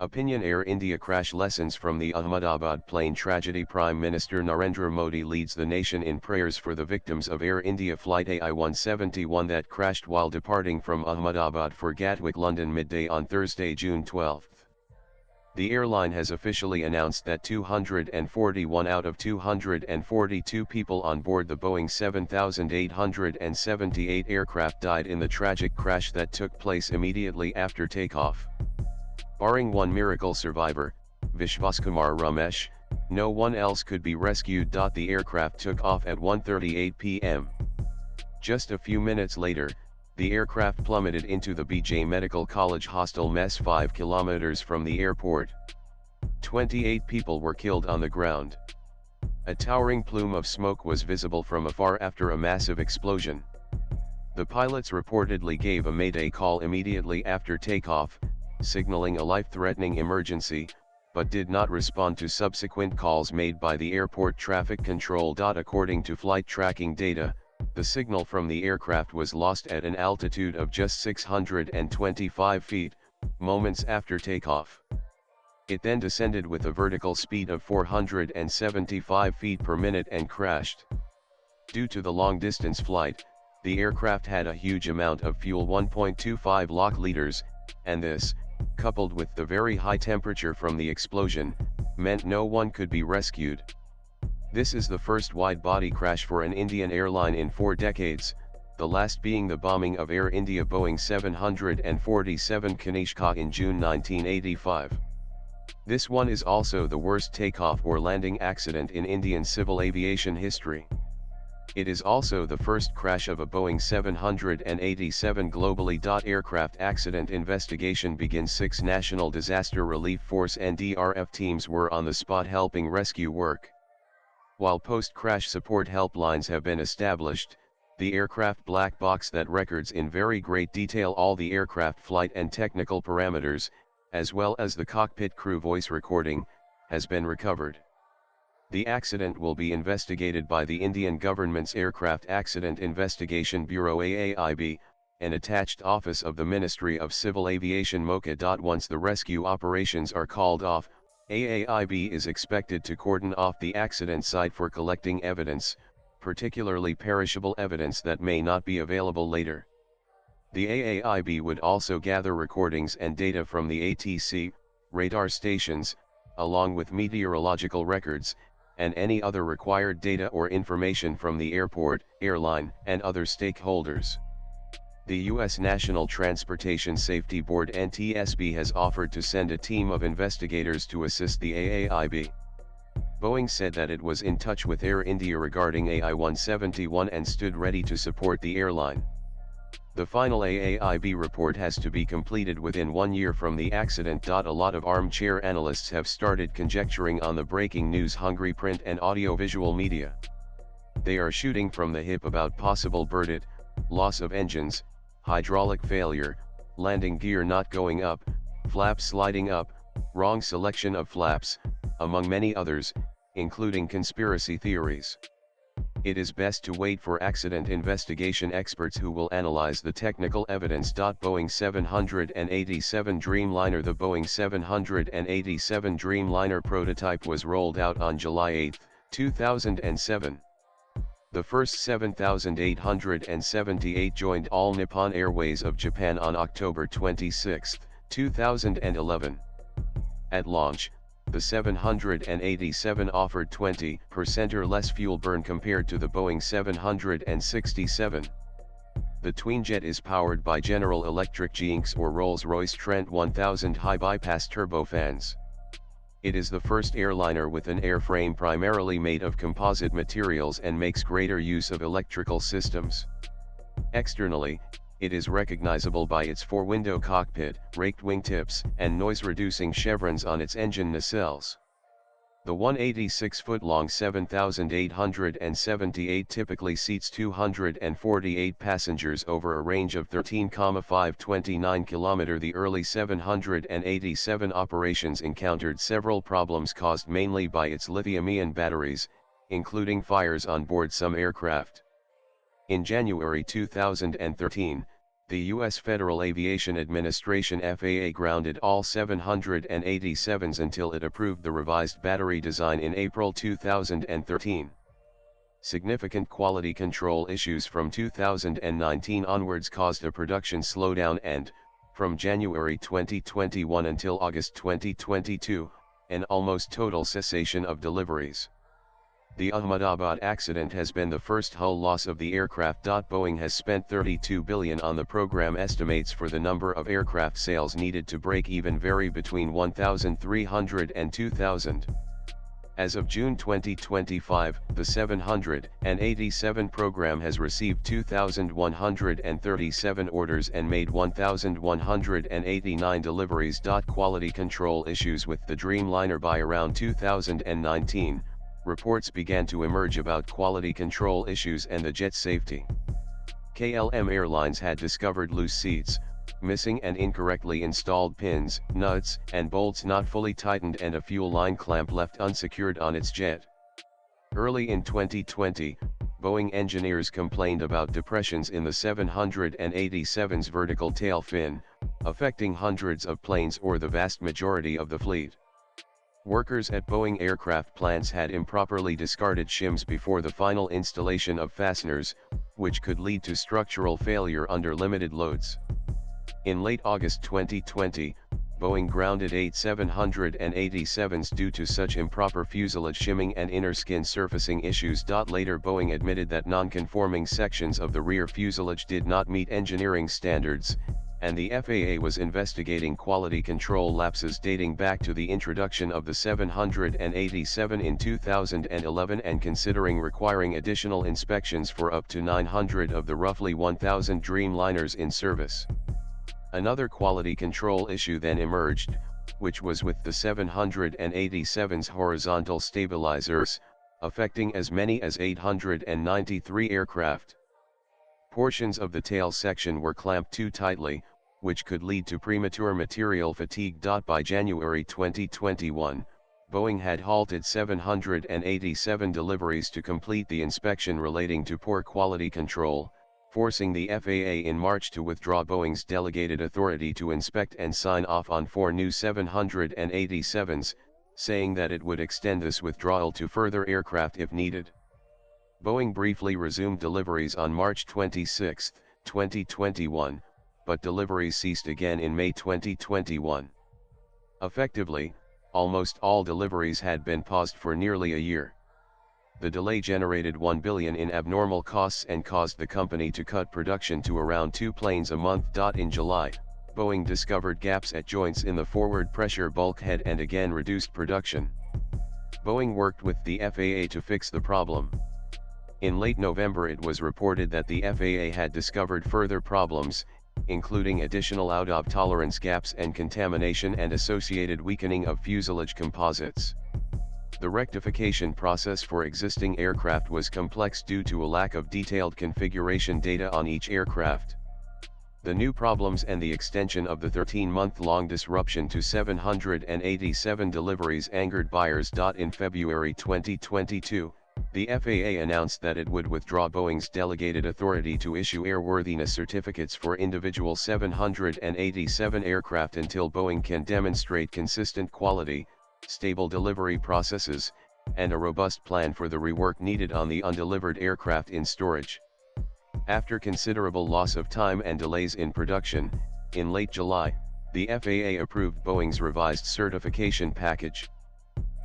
Opinion: Air India crash lessons from the Ahmedabad plane tragedy. Prime Minister Narendra Modi leads the nation in prayers for the victims of Air India flight AI-171 that crashed while departing from Ahmedabad for Gatwick, London midday on Thursday, June 12. The airline has officially announced that 241 out of 242 people on board the Boeing 7878 aircraft died in the tragic crash that took place immediately after takeoff. Barring one miracle survivor, Vishwaskumar Ramesh, no one else could be rescued. The aircraft took off at 1:38 p.m. Just a few minutes later, the aircraft plummeted into the BJ Medical College hostel mess 5 kilometers from the airport. 28 people were killed on the ground. A towering plume of smoke was visible from afar after a massive explosion. The pilots reportedly gave a mayday call immediately after takeoff, signaling a life-threatening emergency, but did not respond to subsequent calls made by the airport traffic control. According to flight tracking data, the signal from the aircraft was lost at an altitude of just 625 feet, moments after takeoff. It then descended with a vertical speed of 475 feet per minute and crashed. Due to the long-distance flight, the aircraft had a huge amount of fuel, 1.25 lakh liters, and this, coupled with the very high temperature from the explosion, meant no one could be rescued. This is the first wide-body crash for an Indian airline in 4 decades, the last being the bombing of Air India Boeing 747 Kanishka in June 1985. This one is also the worst takeoff or landing accident in Indian civil aviation history. It is also the first crash of a Boeing 787 globally. Aircraft accident investigation begins. 6 National Disaster Relief Force (NDRF) teams were on the spot helping rescue work. While post-crash support helplines have been established, the aircraft black box that records in very great detail all the aircraft flight and technical parameters, as well as the cockpit crew voice recording, has been recovered. The accident will be investigated by the Indian government's Aircraft Accident Investigation Bureau (AAIB), an attached office of the Ministry of Civil Aviation (MOCA). Once the rescue operations are called off, AAIB is expected to cordon off the accident site for collecting evidence, particularly perishable evidence that may not be available later. The AAIB would also gather recordings and data from the ATC, radar stations, along with meteorological records, and any other required data or information from the airport, airline, and other stakeholders. The U.S. National Transportation Safety Board (NTSB) has offered to send a team of investigators to assist the AAIB. Boeing said that it was in touch with Air India regarding AI-171 and stood ready to support the airline. The final AAIB report has to be completed within 1 year from the accident. A lot of armchair analysts have started conjecturing on the breaking news-hungry print and audiovisual media. They are shooting from the hip about possible burden, loss of engines, hydraulic failure, landing gear not going up, flaps sliding up, wrong selection of flaps, among many others, including conspiracy theories. It is best to wait for accident investigation experts who will analyze the technical evidence. Boeing 787 Dreamliner. The Boeing 787 Dreamliner prototype was rolled out on July 8, 2007. The first 7878 joined All Nippon Airways of Japan on October 26, 2011. At launch, the 787 offered 20% or less fuel burn compared to the Boeing 767. The twinjet is powered by General Electric GE or Rolls-Royce Trent 1000 high-bypass turbofans. It is the first airliner with an airframe primarily made of composite materials and makes greater use of electrical systems. Externally, it is recognizable by its 4-window cockpit, raked wingtips, and noise-reducing chevrons on its engine nacelles. The 186-foot-long 7878 typically seats 248 passengers over a range of 13,529 km. The early 787 operations encountered several problems caused mainly by its lithium-ion batteries, including fires on board some aircraft. In January 2013, The U.S. Federal Aviation Administration FAA grounded all 787s until it approved the revised battery design in April 2013. Significant quality control issues from 2019 onwards caused a production slowdown and, from January 2021 until August 2022, an almost total cessation of deliveries. The Ahmedabad accident has been the first hull loss of the aircraft. Boeing has spent $32 billion on the program. Estimates for the number of aircraft sales needed to break even vary between 1,300 and 2,000. As of June 2025, the 787 program has received 2,137 orders and made 1,189 deliveries. Quality control issues with the Dreamliner. By around 2019, reports began to emerge about quality control issues and the jet's safety. KLM Airlines had discovered loose seats, missing and incorrectly installed pins, nuts, and bolts not fully tightened, and a fuel line clamp left unsecured on its jet. Early in 2020, Boeing engineers complained about depressions in the 787's vertical tail fin, affecting hundreds of planes or the vast majority of the fleet. Workers at Boeing aircraft plants had improperly discarded shims before the final installation of fasteners, which could lead to structural failure under limited loads. In late August 2020, Boeing grounded 8 787s due to such improper fuselage shimming and inner skin surfacing issues. Later, Boeing admitted that non-conforming sections of the rear fuselage did not meet engineering standards, and the FAA was investigating quality control lapses dating back to the introduction of the 787 in 2011 and considering requiring additional inspections for up to 900 of the roughly 1,000 Dreamliners in service. Another quality control issue then emerged, which was with the 787's horizontal stabilizers, affecting as many as 893 aircraft. Portions of the tail section were clamped too tightly, which could lead to premature material fatigue. By January 2021, Boeing had halted 787 deliveries to complete the inspection relating to poor quality control, forcing the FAA in March to withdraw Boeing's delegated authority to inspect and sign off on 4 new 787s, saying that it would extend this withdrawal to further aircraft if needed. Boeing briefly resumed deliveries on March 26, 2021, but deliveries ceased again in May 2021. Effectively, almost all deliveries had been paused for nearly a year. The delay generated $1 billion in abnormal costs and caused the company to cut production to around 2 planes a month. In July, Boeing discovered gaps at joints in the forward pressure bulkhead and again reduced production. Boeing worked with the FAA to fix the problem. In late November, it was reported that the FAA had discovered further problems, including additional out-of-tolerance gaps and contamination and associated weakening of fuselage composites. The rectification process for existing aircraft was complex due to a lack of detailed configuration data on each aircraft. The new problems and the extension of the 13-month-long disruption to 787 deliveries angered buyers. In February 2022, the FAA announced that it would withdraw Boeing's delegated authority to issue airworthiness certificates for individual 787 aircraft until Boeing can demonstrate consistent quality, stable delivery processes, and a robust plan for the rework needed on the undelivered aircraft in storage. After considerable loss of time and delays in production, in late July, the FAA approved Boeing's revised certification package.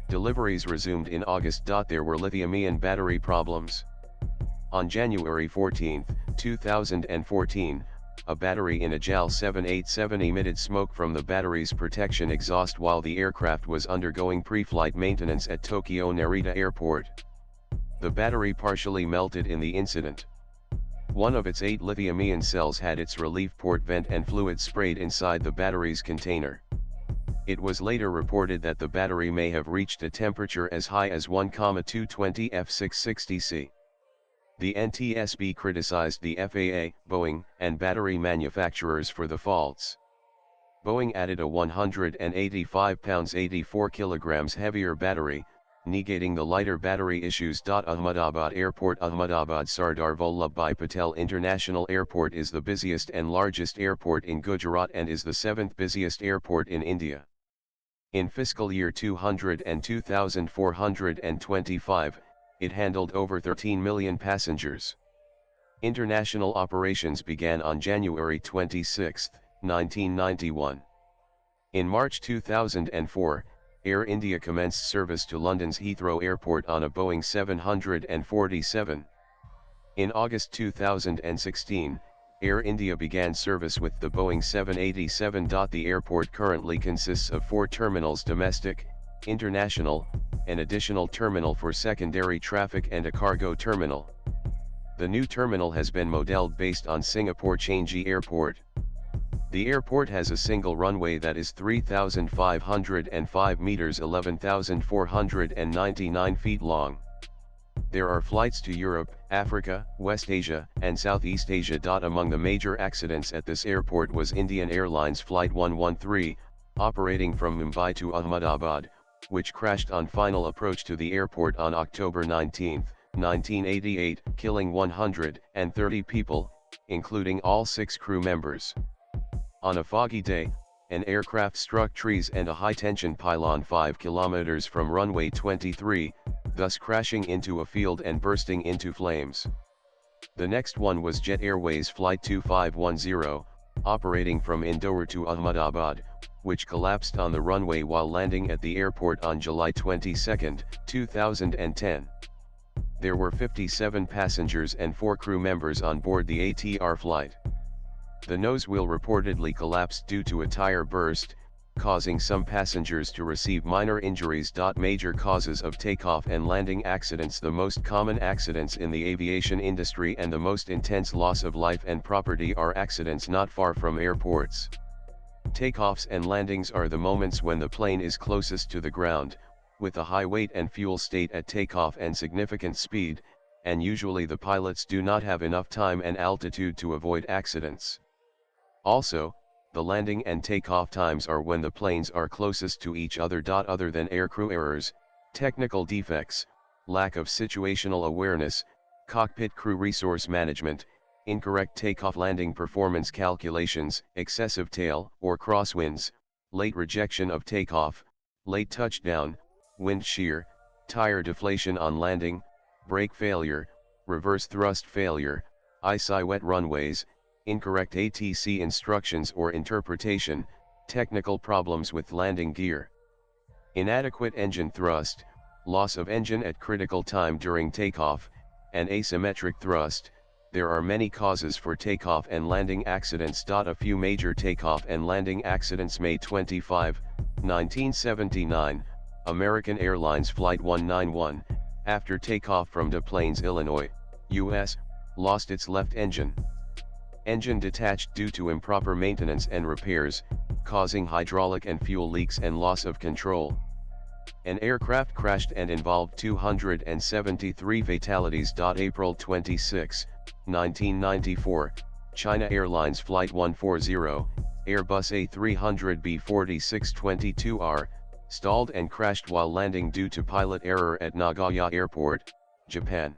Deliveries resumed in August. There were lithium-ion battery problems. On January 14, 2014, a battery in a JAL 787 emitted smoke from the battery's protection exhaust while the aircraft was undergoing pre-flight maintenance at Tokyo Narita Airport. The battery partially melted in the incident. One of its 8 lithium-ion cells had its relief port vent and fluid sprayed inside the battery's container. It was later reported that the battery may have reached a temperature as high as 1,220 F660 C. The NTSB criticized the FAA, Boeing, and battery manufacturers for the faults. Boeing added a 185 pounds 84 kilograms heavier battery, negating the lighter battery issues. Ahmedabad Airport. Ahmedabad Sardar Vallabhbhai Patel International Airport is the busiest and largest airport in Gujarat and is the 7th busiest airport in India. In fiscal year 200 and 2425, it handled over 13 million passengers. International operations began on January 26, 1991. In March 2004, Air India commenced service to London's Heathrow Airport on a Boeing 747. In August 2016, Air India began service with the Boeing 787. The airport currently consists of 4 terminals: domestic, international, an additional terminal for secondary traffic and a cargo terminal. The new terminal has been modeled based on Singapore Changi Airport. The airport has a single runway that is 3,505 meters 11,499 feet long. There are flights to Europe, Africa, West Asia, and Southeast Asia. Among the major accidents at this airport was Indian Airlines Flight 113, operating from Mumbai to Ahmedabad, which crashed on final approach to the airport on October 19, 1988, killing 130 people, including all 6 crew members. On a foggy day, an aircraft struck trees and a high-tension pylon 5 kilometers from runway 23, thus crashing into a field and bursting into flames. The next one was Jet Airways Flight 2510, operating from Indore to Ahmedabad, which collapsed on the runway while landing at the airport on July 22, 2010. There were 57 passengers and 4 crew members on board the ATR flight. The nose wheel reportedly collapsed due to a tire burst, causing some passengers to receive minor injuries. Major causes of takeoff and landing accidents. The most common accidents in the aviation industry and the most intense loss of life and property are accidents not far from airports. Takeoffs and landings are the moments when the plane is closest to the ground, with a high weight and fuel state at takeoff and significant speed, and usually the pilots do not have enough time and altitude to avoid accidents. Also, the landing and takeoff times are when the planes are closest to each other. Other than aircrew errors, technical defects, lack of situational awareness, cockpit crew resource management, incorrect takeoff landing performance calculations, excessive tail or crosswinds, late rejection of takeoff, late touchdown, wind shear, tire deflation on landing, brake failure, reverse thrust failure, icy wet runways, incorrect ATC instructions or interpretation, technical problems with landing gear, inadequate engine thrust, loss of engine at critical time during takeoff, and asymmetric thrust. There are many causes for takeoff and landing accidents. A few major takeoff and landing accidents. May 25, 1979, American Airlines Flight 191, after takeoff from Des Plaines, Illinois, U.S., lost its left engine. Engine detached due to improper maintenance and repairs, causing hydraulic and fuel leaks and loss of control. An aircraft crashed and involved 273 fatalities. April 26, 1994, China Airlines Flight 140, Airbus A300 B4622R, stalled and crashed while landing due to pilot error at Nagoya Airport, Japan.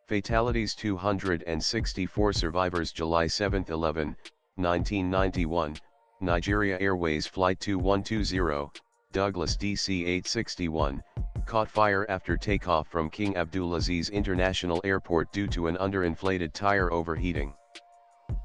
Fatalities: 264 survivors. July 7, 11, 1991, Nigeria Airways Flight 2120, Douglas DC-861, caught fire after takeoff from King Abdulaziz International Airport due to an underinflated tire overheating.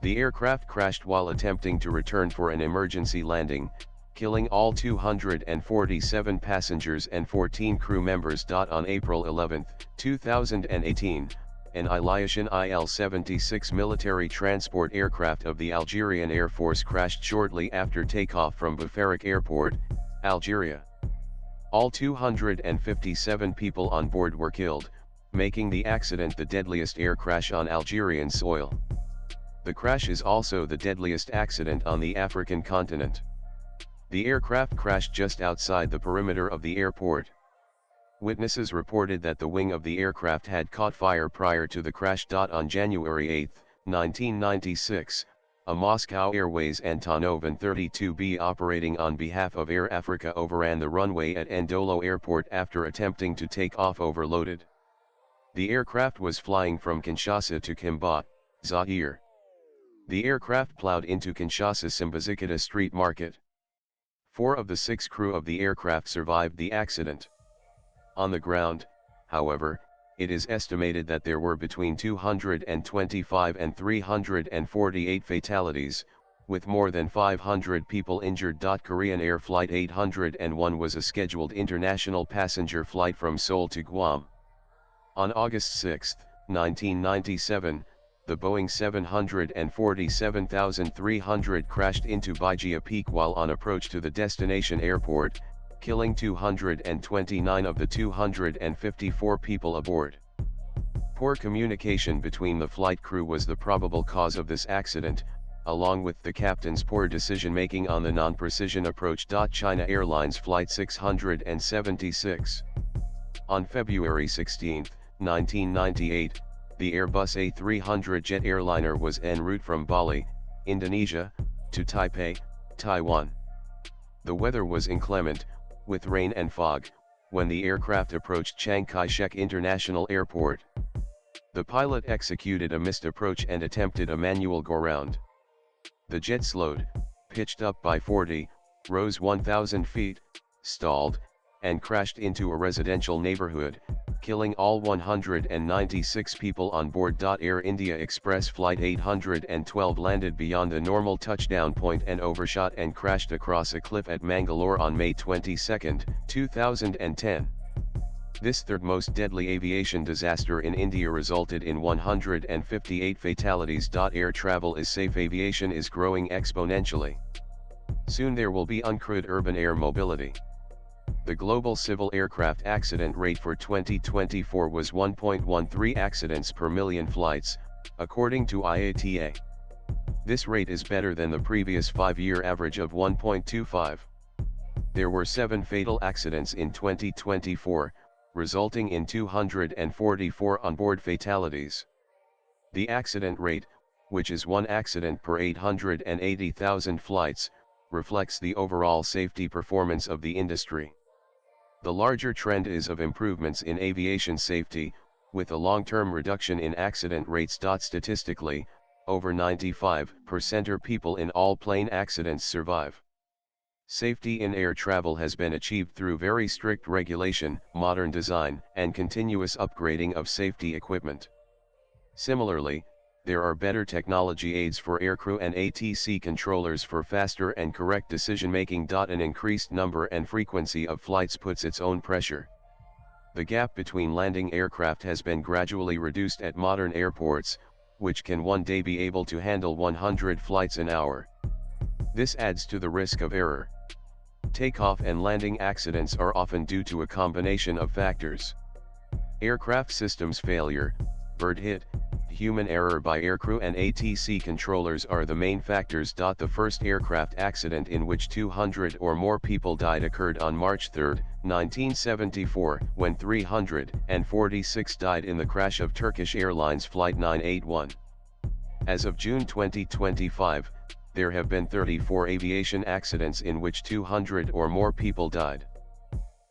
The aircraft crashed while attempting to return for an emergency landing, killing all 247 passengers and 14 crew members. On April 11, 2018, an Ilyushin Il-76 military transport aircraft of the Algerian Air Force crashed shortly after takeoff from Boufarik Airport, Algeria. All 257 people on board were killed, making the accident the deadliest air crash on Algerian soil. The crash is also the deadliest accident on the African continent. The aircraft crashed just outside the perimeter of the airport. Witnesses reported that the wing of the aircraft had caught fire prior to the crash. On January 8, 1996, a Moscow Airways Antonov An-32B operating on behalf of Air Africa overran the runway at Ndolo Airport after attempting to take off overloaded. The aircraft was flying from Kinshasa to Kimba, Zaire. The aircraft plowed into Kinshasa's Simbazikata street market. 4 of the 6 crew of the aircraft survived the accident. On the ground, however, it is estimated that there were between 225 and 348 fatalities, with more than 500 people injured. Korean Air Flight 801 was a scheduled international passenger flight from Seoul to Guam. On August 6, 1997, the Boeing 747-300 crashed into Bijia Peak while on approach to the destination airport, killing 229 of the 254 people aboard. Poor communication between the flight crew was the probable cause of this accident, along with the captain's poor decision-making on the non-precision approach. China Airlines Flight 676. On February 16, 1998, the Airbus A300 jet airliner was en route from Bali, Indonesia, to Taipei, Taiwan. The weather was inclement, with rain and fog, when the aircraft approached Chiang Kai-shek International Airport. The pilot executed a missed approach and attempted a manual go-round. The jet slowed, pitched up by 40, rose 1,000 feet, stalled, and crashed into a residential neighborhood, killing all 196 people on board. Air India Express Flight 812 landed beyond the normal touchdown point and overshot and crashed across a cliff at Mangalore on May 22, 2010. This third most deadly aviation disaster in India resulted in 158 fatalities. Air travel is safe. Aviation is growing exponentially. Soon there will be uncrewed urban air mobility. The global civil aircraft accident rate for 2024 was 1.13 accidents per million flights, according to IATA. This rate is better than the previous 5-year average of 1.25. There were 7 fatal accidents in 2024, resulting in 244 onboard fatalities. The accident rate, which is 1 accident per 880,000 flights, reflects the overall safety performance of the industry. The larger trend is of improvements in aviation safety, with a long-term reduction in accident rates. Statistically, over 95% of people in all plane accidents survive. Safety in air travel has been achieved through very strict regulation, modern design, and continuous upgrading of safety equipment. Similarly, there are better technology aids for aircrew and ATC controllers for faster and correct decision-making. An increased number and frequency of flights puts its own pressure. The gap between landing aircraft has been gradually reduced at modern airports, which can one day be able to handle 100 flights an hour. This adds to the risk of error. Takeoff and landing accidents are often due to a combination of factors. Aircraft systems failure, bird hit, human error by aircrew and ATC controllers are the main factors. The first aircraft accident in which 200 or more people died occurred on March 3, 1974, when 346 died in the crash of Turkish Airlines Flight 981. As of June 2025, there have been 34 aviation accidents in which 200 or more people died.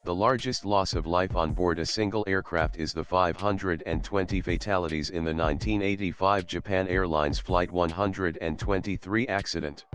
The largest loss of life on board a single aircraft is the 520 fatalities in the 1985 Japan Airlines Flight 123 accident.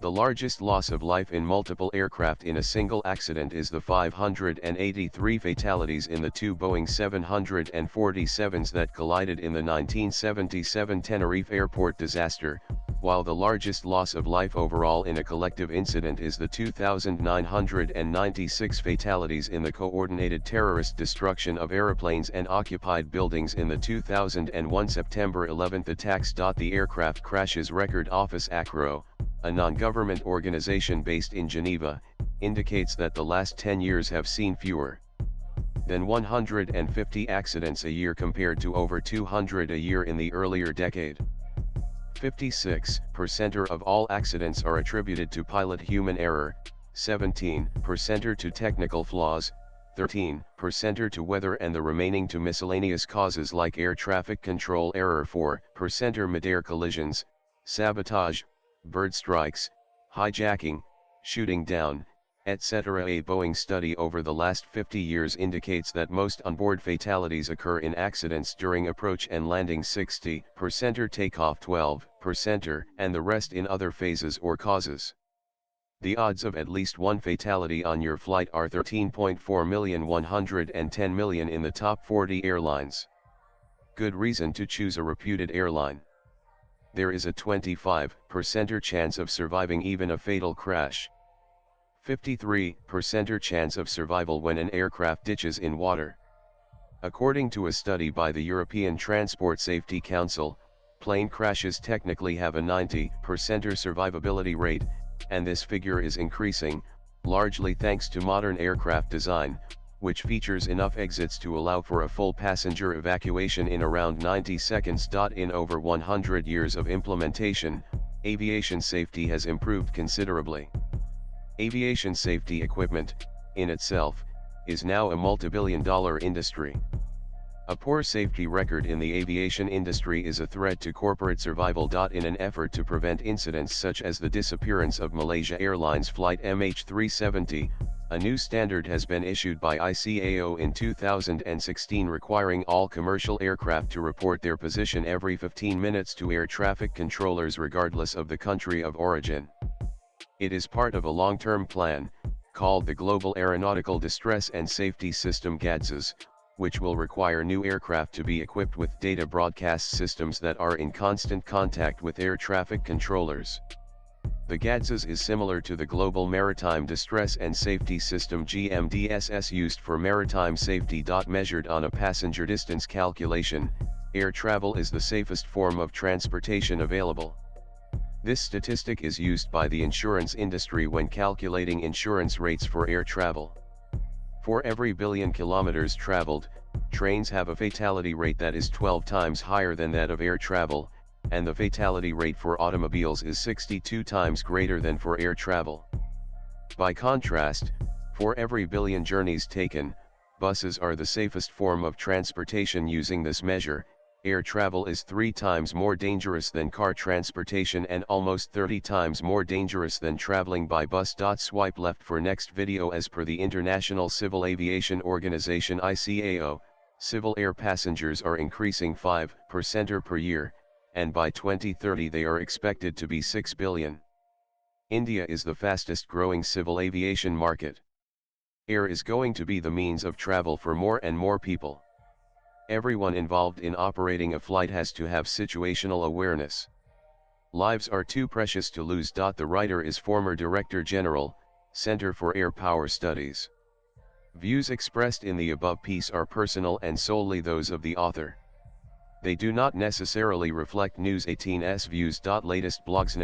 The largest loss of life in multiple aircraft in a single accident is the 583 fatalities in the 2 Boeing 747s that collided in the 1977 Tenerife airport disaster, while the largest loss of life overall in a collective incident is the 2,996 fatalities in the coordinated terrorist destruction of aeroplanes and occupied buildings in the 2001 September 11 attacks. The aircraft crashes record office ACRO, a non-government organization based in Geneva, indicates that the last 10 years have seen fewer than 150 accidents a year compared to over 200 a year in the earlier decade. 56% of all accidents are attributed to pilot human error, 17% to technical flaws, 13% to weather, and the remaining to miscellaneous causes like air traffic control error. 4% are mid-air collisions, sabotage, bird strikes, hijacking, shooting down, etc. A Boeing study over the last 50 years indicates that most onboard fatalities occur in accidents during approach and landing 60% or takeoff 12% and the rest in other phases or causes. The odds of at least one fatality on your flight are 13.4 million 110 million in the top 40 airlines. Good reason to choose a reputed airline. There is a 25% chance of surviving even a fatal crash. 53% chance of survival when an aircraft ditches in water. According to a study by the European Transport Safety Council, plane crashes technically have a 90% survivability rate, and this figure is increasing, largely thanks to modern aircraft design, which features enough exits to allow for a full passenger evacuation in around 90 seconds. In over 100 years of implementation, aviation safety has improved considerably. Aviation safety equipment, in itself, is now a multi-billion-dollar industry. A poor safety record in the aviation industry is a threat to corporate survival. In an effort to prevent incidents such as the disappearance of Malaysia Airlines flight MH370, a new standard has been issued by ICAO in 2016 requiring all commercial aircraft to report their position every 15 minutes to air traffic controllers regardless of the country of origin. It is part of a long-term plan, called the Global Aeronautical Distress and Safety System (GADSIS), which will require new aircraft to be equipped with data broadcast systems that are in constant contact with air traffic controllers. The GADSIS is similar to the Global Maritime Distress and Safety System (GMDSS) used for maritime safety. Measured on a passenger distance calculation, air travel is the safest form of transportation available. This statistic is used by the insurance industry when calculating insurance rates for air travel. For every billion kilometers traveled, trains have a fatality rate that is 12 times higher than that of air travel, and the fatality rate for automobiles is 62 times greater than for air travel. By contrast, for every billion journeys taken, buses are the safest form of transportation. Using this measure, air travel is 3 times more dangerous than car transportation and almost 30 times more dangerous than traveling by bus. Swipe left for next video. As per the International Civil Aviation Organization ICAO, civil air passengers are increasing 5% per year, and by 2030 they are expected to be 6 billion. India is the fastest growing civil aviation market. Air is going to be the means of travel for more and more people. Everyone involved in operating a flight has to have situational awareness. Lives are too precious to lose. The writer is former Director General, Center for Air Power Studies. Views expressed in the above piece are personal and solely those of the author. They do not necessarily reflect News 18's views. Latest blogs